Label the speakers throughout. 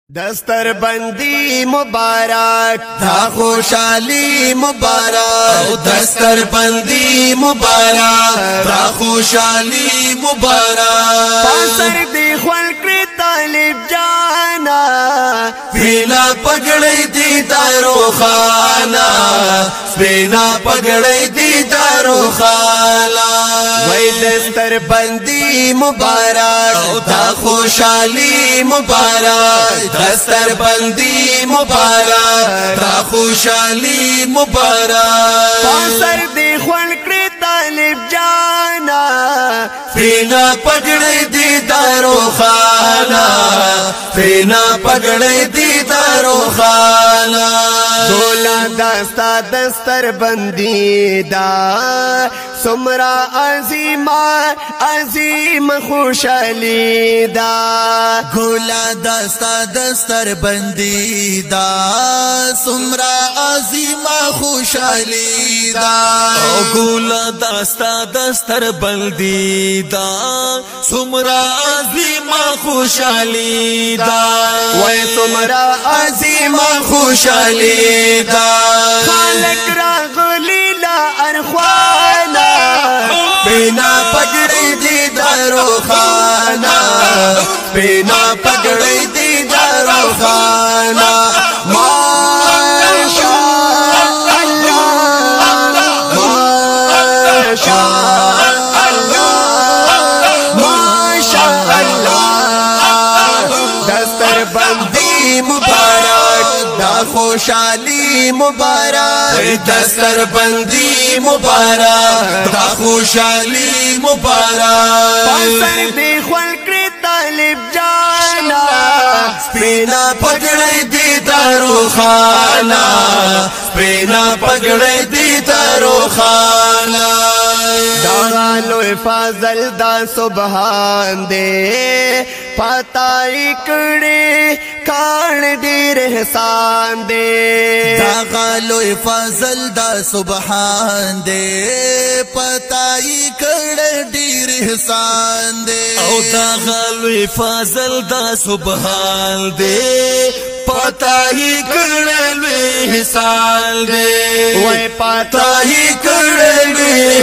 Speaker 1: दस्तर बंदी मुबारक
Speaker 2: था खुशहाली मुबारक, दस्तर बंदी मुबारक था खुशहाली मुबारक।
Speaker 1: पासर दी खलक़ तालिब जाना
Speaker 2: बिना पगड़े दी दारो खाना, बिना पगड़े दी दारो खाना।
Speaker 1: वही दस्तर बंदी मुबारक
Speaker 2: था खुशहाली मुबारक, दस्तर बंदी मुबारक था खुशहाली मुबारक।
Speaker 1: पासर दी खलक़ तालिब जाना
Speaker 2: बिना पगड़े दी दारो खाना, बिना पगड़े दी दारो खाना।
Speaker 1: गोला दस्ता दस्तर बंदी दा सुमरा अजीमा अजीम खुशहाली दा।
Speaker 2: गोला दस्ता दस्तर बंदी दा सुमरा अजीमा खुशहाली दा। गोला दस्ता दस्तर बंदी दा सुमरा अजीमा खुशहाली दा।
Speaker 1: वह सुमरा
Speaker 2: अजीमा खुशहाली दा।
Speaker 1: खालक रागलीला अरख्वाना
Speaker 2: बिना पगड़े दी दारो खाना, बिना पगड़े दी दारो खाना। माशा अल्लाह, माशा अल्लाह, माशा अल्लाह।
Speaker 1: दस्तर बंदी
Speaker 2: मुबारक दा खुशहाली मुबारक, दस्तर बंदी मुबारक दा खुशहाली मुबारक।
Speaker 1: पासर दी खलक़ तालिब जाना
Speaker 2: बिना पगड़े दी दारो खाना, बिना पगड़े दी दारो खाना।
Speaker 1: दागालो फाजल दा सुबहान दे पता इकड़े कान दी रहसान दे।
Speaker 2: दागालो फजल दा सुबहान दे पता इकड़े डीर हसान दे। ओ दागालो फजल दा सुबहान दे पता इकड़े हसान दे।
Speaker 1: वह
Speaker 2: पता इकड़े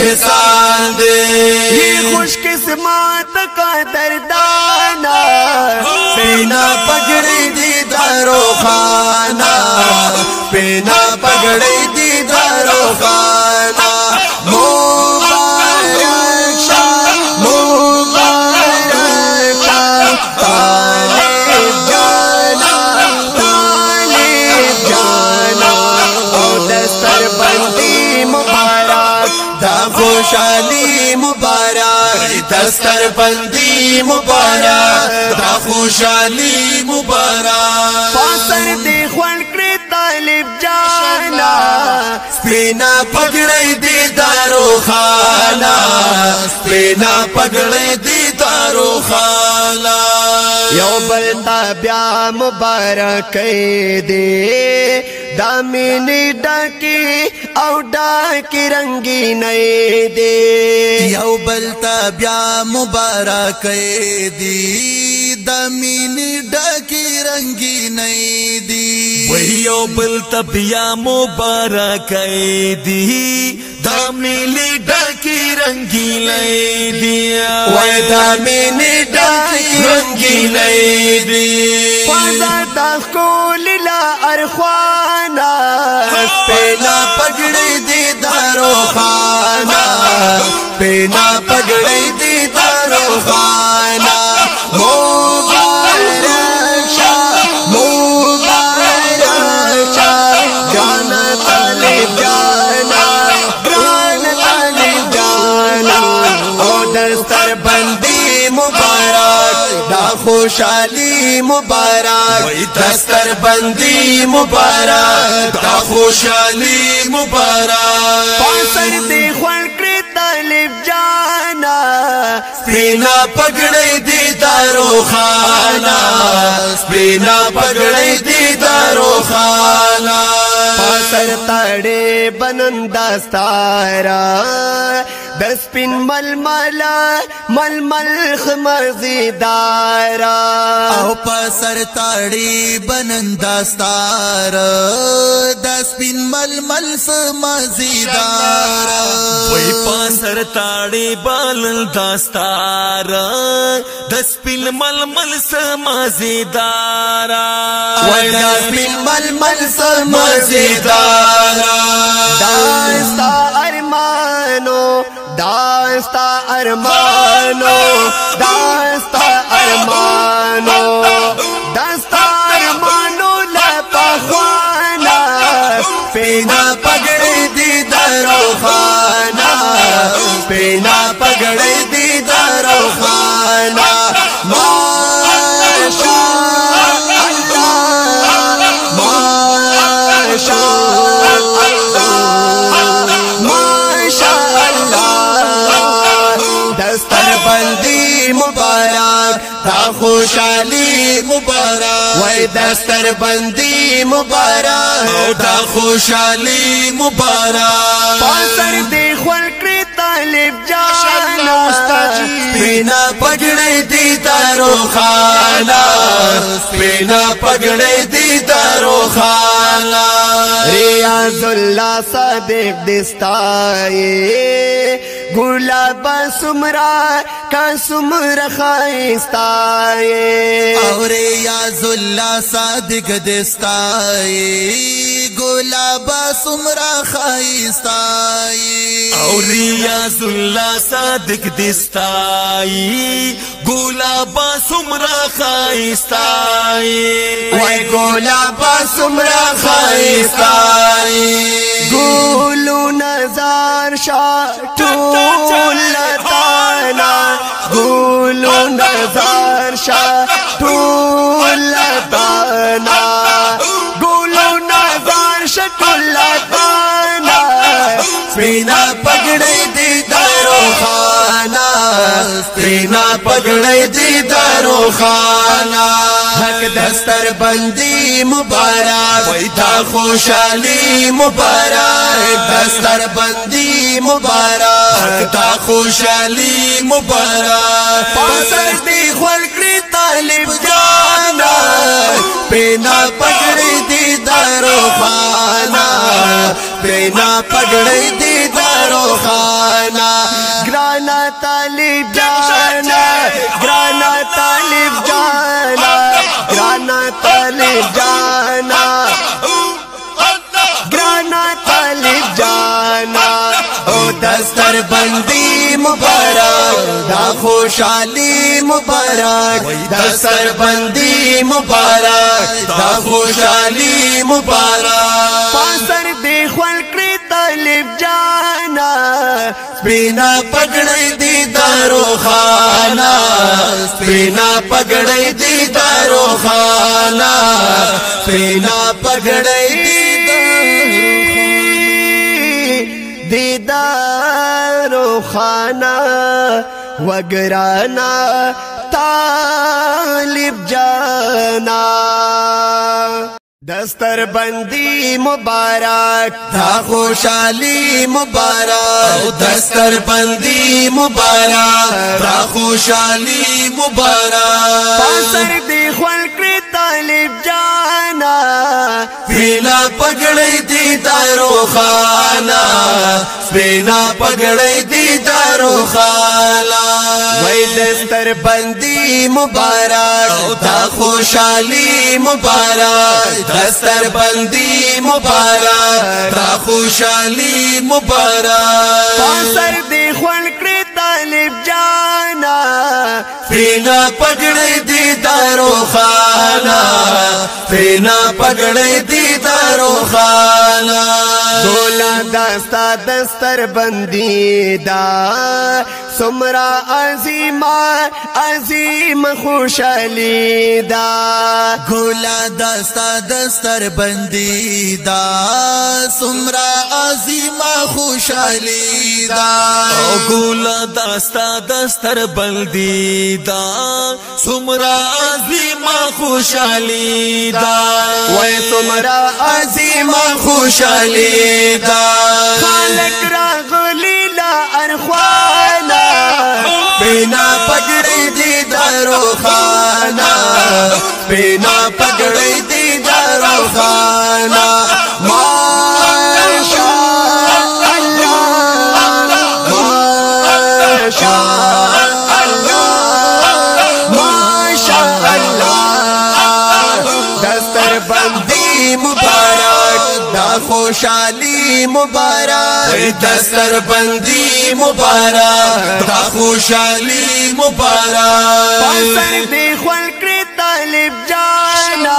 Speaker 2: हसान दे।
Speaker 1: ये खुशकिस्मत का दर्दाना
Speaker 2: बिना पगड़े दी दारो खाना, बिना पगड़े दी दारो खाना। मुबारक शाह, मुबारक शाह, तालिब जाना, तालिब जाना।
Speaker 1: ओ दस्तर बंदी मुबारक
Speaker 2: दा खुशहाली मुबारक, दस्तर बंदी मुबारक दा खुशहाली मुबारक।
Speaker 1: पासर दी खलक़ तालिब जाना
Speaker 2: बिना पगड़े दी दारो खाना, बिना पगड़े दी दारो खाना।
Speaker 1: यो बलता ब्या मुबारक दे दामिनी डाकी औ डाकी रंगी नए दे।
Speaker 2: यो बलता ब्या मुबारक दी दमीनी डाकी रंगी नई दी। वही बलता ब्या मुबारक दी दमीनी डाकी रंगी नई दिया। वही दमीनी डाकी रंगी नई दी।
Speaker 1: फज़ा ला अरख्वाना
Speaker 2: बिना पगड़े दी दारो खाना, बिना पगड़े दी दारो खाना। मुबारक शाह, मुबारक शाह,
Speaker 1: जाना तालिब जाना प्राण तालिब जाना। ओ दस्तर
Speaker 2: बंदी मुबारक दा खुशहाली मुबारक, दस्तर बंदी मुबारक दा खुशहाली मुबारक।
Speaker 1: पासर दी खलक़ तालिब जाना
Speaker 2: बिना पगड़े दी दारो खाना, बिना पगड़े दी दारो खाना।
Speaker 1: पासर ताड़े बनंदा सारा د سپین ململ ململ خمزیدارا
Speaker 2: او پسر تاړي بننداستار د سپین ململ سمزیدار
Speaker 3: وای پسر تاړي بننداستار د سپین ململ سمزیدار
Speaker 2: وای د سپین ململ سمزیدار
Speaker 1: داستا ارمانو داستا ارمانو داستا ارمانو داستا ارمانو لپخوانا
Speaker 2: پینا پگڑی دی درو خانا پینا پگڑی دی درو خانا ماشاء اللہ ماشاء بندی مبارک تا خوشحالی مبارک وای دستر بندی مبارک تا خوشحالی مبارک
Speaker 1: پاسر دی خول کری طالب جانا
Speaker 2: پینا پگڑی دی دارو خانا پینا پگڑی دی دارو خانا
Speaker 1: ریاض اللہ صادق دستائی گلاب سمرا کا سمر خائستائی
Speaker 2: اور یاز اللہ صادق دستائی گلاب سمرا خائستائی
Speaker 3: اور ریاض اللہ صادق دستائی گلاب سمرا خائستائی
Speaker 2: وای گلاب سمرا خائستائی
Speaker 1: گولو نظر شاٹو لتانا گولو نظر شاٹو لتانا گولو نظر شاٹو لتانا
Speaker 2: پینا پگڑی دی دارو خانا پینا پگڑی دی دارو خانا حق دستر بندی مبارک ویتا خوشحالی مبارک دستر بندی مبارک تا خوشحالی مبارک
Speaker 1: پاسر دی خول کری طالب جانا
Speaker 2: پینا پگڑی دی دارو خانا پینا پگڑی دی دارو خانا
Speaker 1: گرانا طالب جانا گرانا طالب جانا گرانا طالب جانا گرانا طالب جانا
Speaker 2: او دستر بندی مبارک دا خوشحالی مبارک دستر بندی مبارک دا خوشحالی مبارک
Speaker 1: پاسر دی خول کری طالب جانا
Speaker 2: سپینا پگڑی دی دارو خانا سپینا پگڑی دی دارو خانا سپینا پگڑی
Speaker 1: دیدارو خانہ وگرانا طالب جانا دستر بندی مبارک
Speaker 2: دا خوشحالی مبارک دستر بندی مبارک دا خوشحالی مبارک
Speaker 1: پاسر دی خول کری طالب جانا
Speaker 2: پینا پگڑی دی دارو خانا پینا پگڑی دی دارو خانا
Speaker 1: وی دستر
Speaker 2: بندی مبارک دا خوشحالی مبارک دستر بندی مبارک دا خوشحالی مبارک
Speaker 1: پاسر دی خول کری طالب جانا
Speaker 2: پینا پگڑی دی دارو خانا پینا پگڑی دی دارو خانا
Speaker 1: گولا داستا دستر بندی دا سمرا عظیمہ عظیم خوشحالی دا
Speaker 2: گولا داستا دستر بندی دا سمرا عظیم خوشحالی دا
Speaker 3: گولا داستا دستر بندی دا سمرا عظیم خوشحالی دا
Speaker 1: وی سمرا
Speaker 2: عظیم خوشحالی دا
Speaker 1: خالق راغلی لا ارخوانا
Speaker 2: बिना पगड़ी दीदारो खाना बिना पगड़ी दीदारो खाना माशा अल्लाह माशा अल्लाह माशा अल्लाह दस्तर बंदी मुबारक दा खुशहाली मुबारक दस्तर बंदी मुबारक दा खुशहाली मुबारक
Speaker 1: पासर दे ख्वल करे तालिब जाना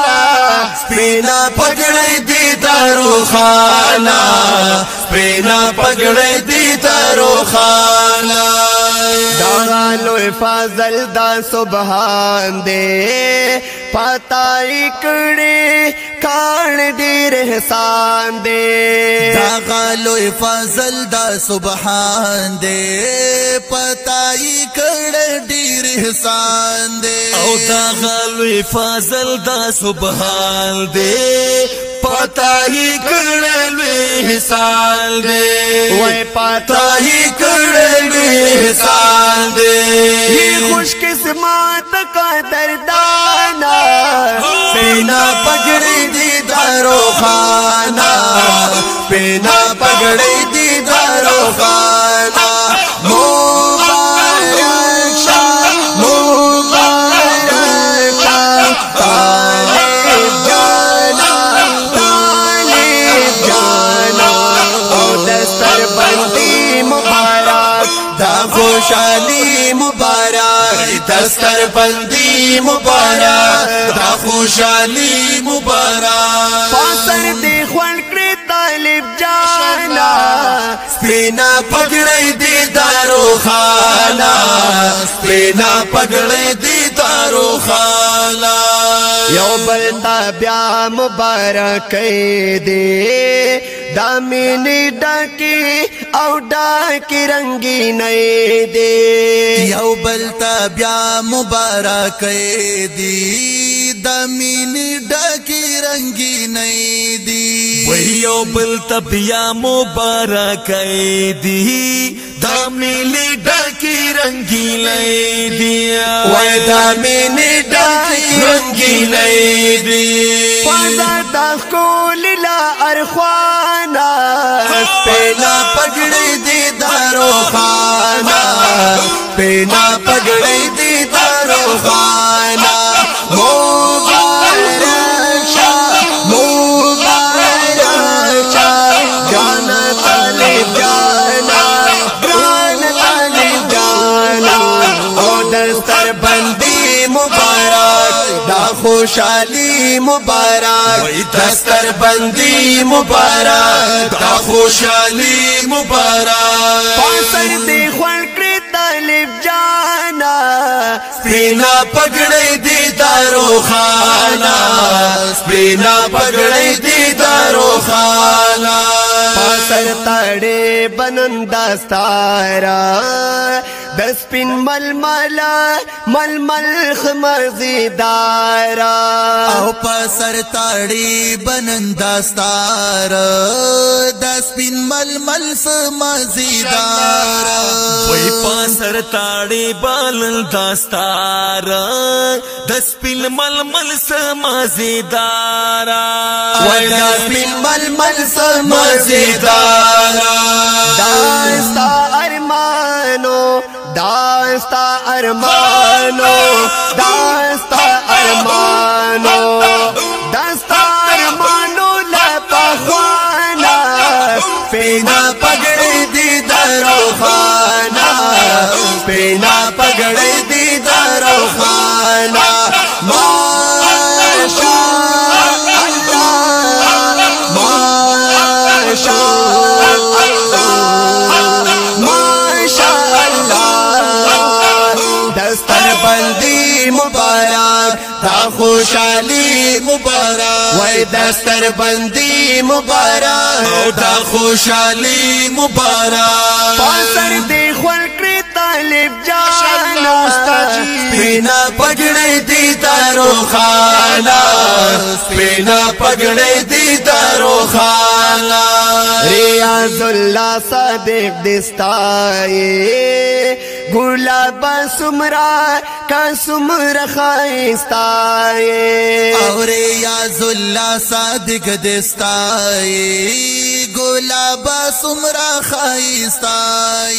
Speaker 2: बिना पगड़े दीदारो खाना बिना पगड़े दीदारो खाना
Speaker 1: दालो फाजल दा सुबहान दे पताई कड़े कान दे रहसान दे
Speaker 2: दागालो फजल दा सुबहान दे पताई कड़े डीर हसान दे
Speaker 3: او दागालो फाजल दा सुबहान दे पताई कड़े हिसाल दे
Speaker 1: वह पता
Speaker 2: ताही कड़े हसान दे
Speaker 1: ये खुशकिस्मत का दरदाना
Speaker 2: बिना पगड़ी दीदारो खाना बिना पगड़ी दीदारो खाना मुबारक शाह मुबारक शाह तालिब जाना
Speaker 1: ओ दस्तर बंदी मुबारक
Speaker 2: दा खुशहाली मुबारक दस्तर बंदी मुबारक दा खुशहाली मुबारक
Speaker 1: पासर दे ख्वल करे तालिब जाना
Speaker 2: बिना पगड़े दीदारो खाना बिना पगड़े दीदारो खाना
Speaker 1: यो बलता ब्या मुबारक दे दामिनी डाकी औ डाकी रंगी नए दे
Speaker 2: यौ बलता ब्या मुबारक दी दमीनी डाकी रंगी नहीं दी
Speaker 3: वहियो बल तबिया मुबारक दी दामिली डाकी रंगी लई दिया
Speaker 2: वह दमीनी डाकी रंगी नहीं दी
Speaker 1: फाजा दाखोल ला अरख्वाना
Speaker 2: बिना पगड़ी दीदारो खाना बिना पगड़ी दीदारो खाना मुबारक शाह मुबारक शाह
Speaker 1: जाना तालिब जाना प्राण तालिब जाना
Speaker 2: ओ दस्तर बंदी मुबारक दा खुशहाली मुबारक दस्तर बंदी मुबारक दा खुशहाली मुबारक
Speaker 1: पासर दे ख्वल करे तालिब जाना
Speaker 2: बिना पगड़े दीदारो खाना बिना पगड़े दीदारो खाना
Speaker 1: पासर ताड़े बनंदा सारा दसपिन मलमला मलमल मजीदारा
Speaker 2: आओ पसर ताड़ी बनंदा स्तार दसपिन मलमल मजीदार
Speaker 3: वही पासर ताड़ी बाल दास्तार दसपिल मलमल समझदारा
Speaker 2: दसपिन मलमल मजीदार
Speaker 1: दास्ता अरमानो दास्ता अरमानो दास्ता अरमानो दास्ता अरमानो लपख्वाना
Speaker 2: बिना पगड़े दीदारो खाना बिना पगड़े दीदारो खाना माशा अल्लाह माशा
Speaker 1: माशा अल्लाह
Speaker 2: दस्तर बंदी मुबारक दा खुशहाली मुबारक वही दस्तर बंदी मुबारक दा खुशहाली मुबारक
Speaker 1: पासर दे ख्वल करे तालिब जाना
Speaker 2: बिना पगड़े दी तारो खाना, बिना पगड़े दी तारो खाना।
Speaker 1: रियाजुल्ला सादिक दिस्ताए गुलाब सुमरा का सुमर खाइस्ताए।
Speaker 2: और रियाजुल्ला सादिक दिस्ताए गुलाब सुमरा खाइस्ताए।